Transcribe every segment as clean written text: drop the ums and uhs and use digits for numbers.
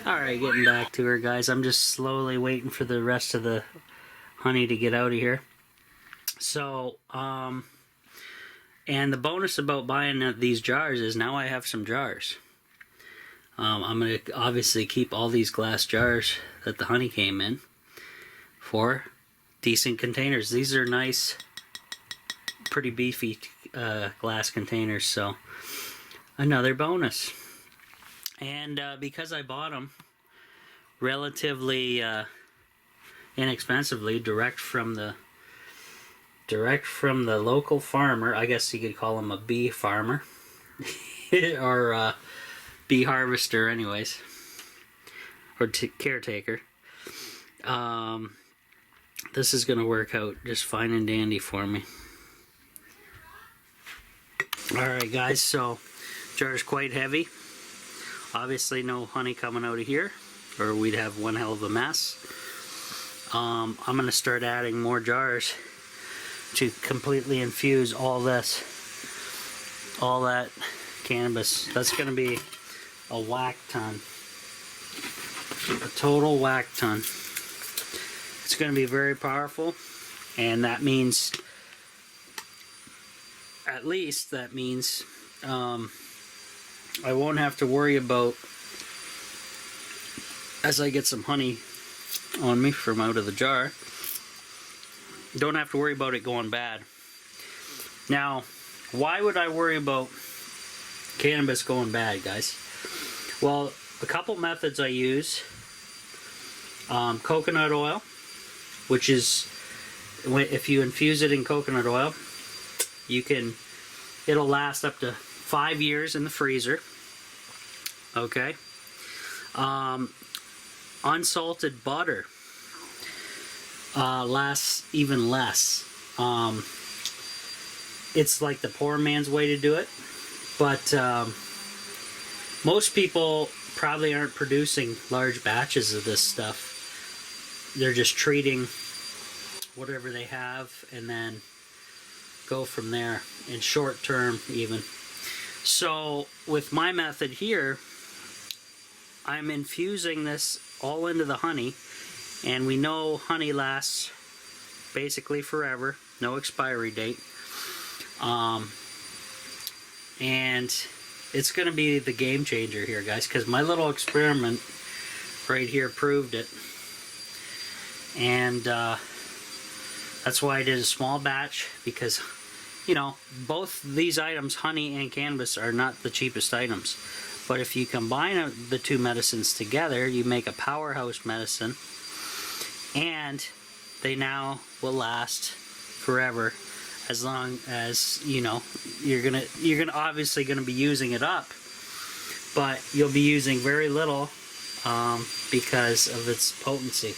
Alright, getting back to her, guys. I'm just slowly waiting for the rest of the honey to get out of here. So, and the bonus about buying these jars is now I have some jars. I'm going to obviously keep all these glass jars that the honey came in for decent containers. These are nice, pretty beefy glass containers, so another bonus. And because I bought them relatively inexpensively, direct from the local farmer, I guess you could call him a bee farmer, or bee harvester, anyways, or caretaker. This is gonna work out just fine and dandy for me. Alright guys, so jar is quite heavy. Obviously no honey coming out of here, or we'd have one hell of a mess. I'm going to start adding more jars to completely infuse all this, all that cannabis. That's going to be a whack ton, a total whack ton. It's going to be very powerful, and that means, at least that means, I won't have to worry about, as I get some honey on me from out of the jar, don't have to worry about it going bad. Now, why would I worry about cannabis going bad, guys? Well, a couple methods I use. Coconut oil, which is, if you infuse it in coconut oil, it'll last up to 5 years in the freezer. Okay. Unsalted butter lasts even less. It's like the poor man's way to do it, but most people probably aren't producing large batches of this stuff. They're just treating whatever they have and then go from there, in short term even. So with my method here, I'm infusing this all into the honey, and we know honey lasts basically forever, no expiry date, and it's going to be the game changer here, guys, because my little experiment right here proved it. And that's why I did a small batch, because you know, both these items, honey and cannabis, are not the cheapest items. But if you combine the two medicines together, you make a powerhouse medicine, and they now will last forever, as long as, you know, you're obviously gonna be using it up, but you'll be using very little because of its potency.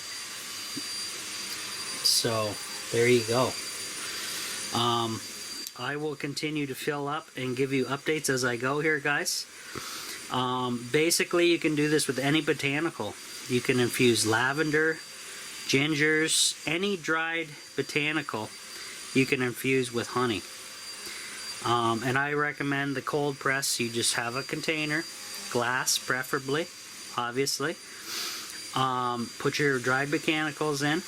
So there you go. I will continue to fill up and give you updates as I go here, guys. Basically, you can do this with any botanical. You can infuse lavender, gingers, any dried botanical you can infuse with honey. And I recommend the cold press. You just have a container, glass preferably, obviously. Put your dried botanicals in,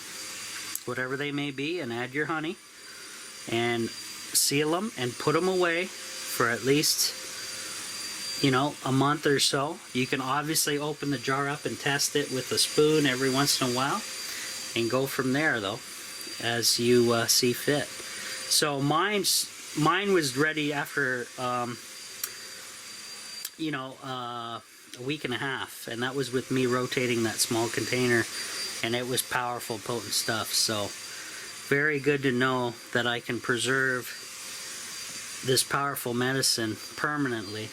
whatever they may be, and add your honey. And seal them and put them away for at least, you know, a month or so. You can obviously open the jar up and test it with a spoon every once in a while, and go from there, though, as you see fit. So mine was ready after you know, a week and a half, and that was with me rotating that small container, and it was powerful, potent stuff. So very good to know that I can preserve this powerful medicine permanently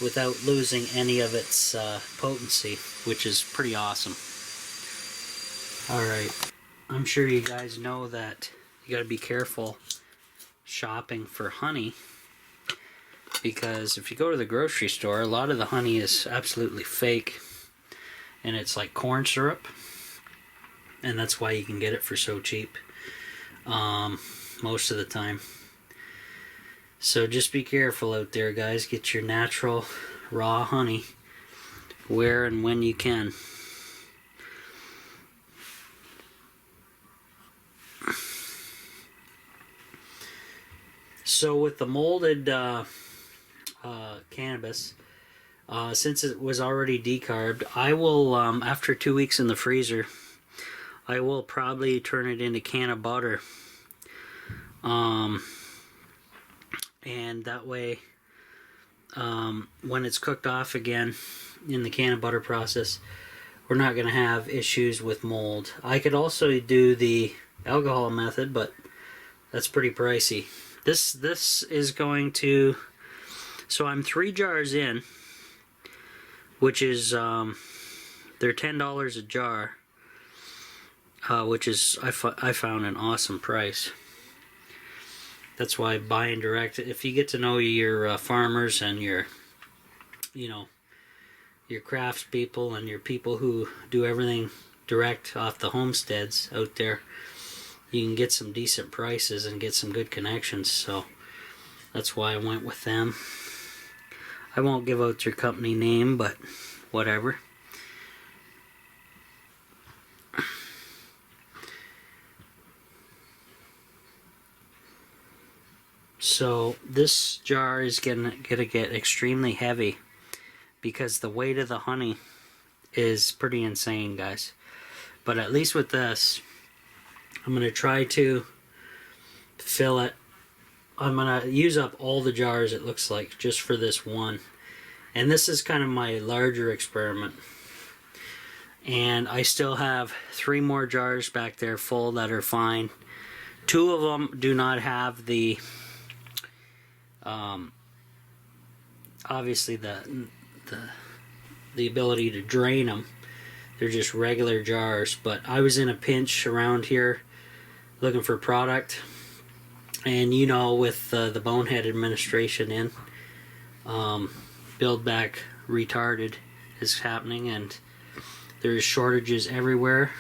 without losing any of its potency, which is pretty awesome. Alright, I'm sure you guys know that you gotta be careful shopping for honey, because if you go to the grocery store, a lot of the honey is absolutely fake, and it's like corn syrup, and that's why you can get it for so cheap most of the time. So just be careful out there, guys. Get your natural raw honey where and when you can. So with the molded cannabis, since it was already decarbed, I will, after 2 weeks in the freezer, I will probably turn it into can of butter. And that way, when it's cooked off again in the can of butter process, we're not going to have issues with mold. I could also do the alcohol method, but that's pretty pricey. This is going to, so I'm 3 jars in, which is they're $10 a jar, which is I found an awesome price. That's why buying direct. If you get to know your farmers and your craftspeople and your people who do everything direct off the homesteads out there, you can get some decent prices and get some good connections. So that's why I went with them. I won't give out your company name, but whatever. So this jar is gonna get extremely heavy because the weight of the honey is pretty insane, guys. But at least with this, I'm gonna try to fill it. I'm gonna use up all the jars, it looks like, just for this one. And this is kind of my larger experiment. And I still have 3 more jars back there full that are fine. 2 of them do not have the obviously the ability to drain them. They're just regular jars. But I was in a pinch around here looking for product, and with the Bonehead administration in, Build Back Retarded is happening, and there's shortages everywhere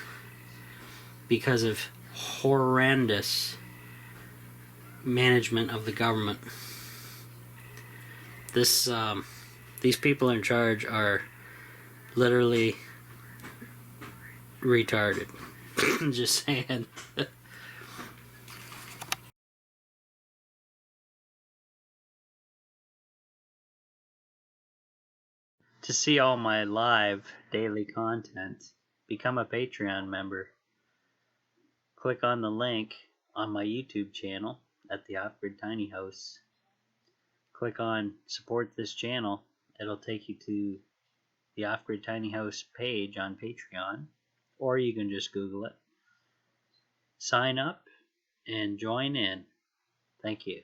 because of horrendous management of the government. These people in charge are literally retarded. Just saying. To see all my live daily content, become a Patreon member. Click on the link on my YouTube channel at the Off-Grid Tiny House. Click on support this channel. It'll take you to the Off-Grid Tiny House page on Patreon, or you can just Google it. Sign up and join in. Thank you.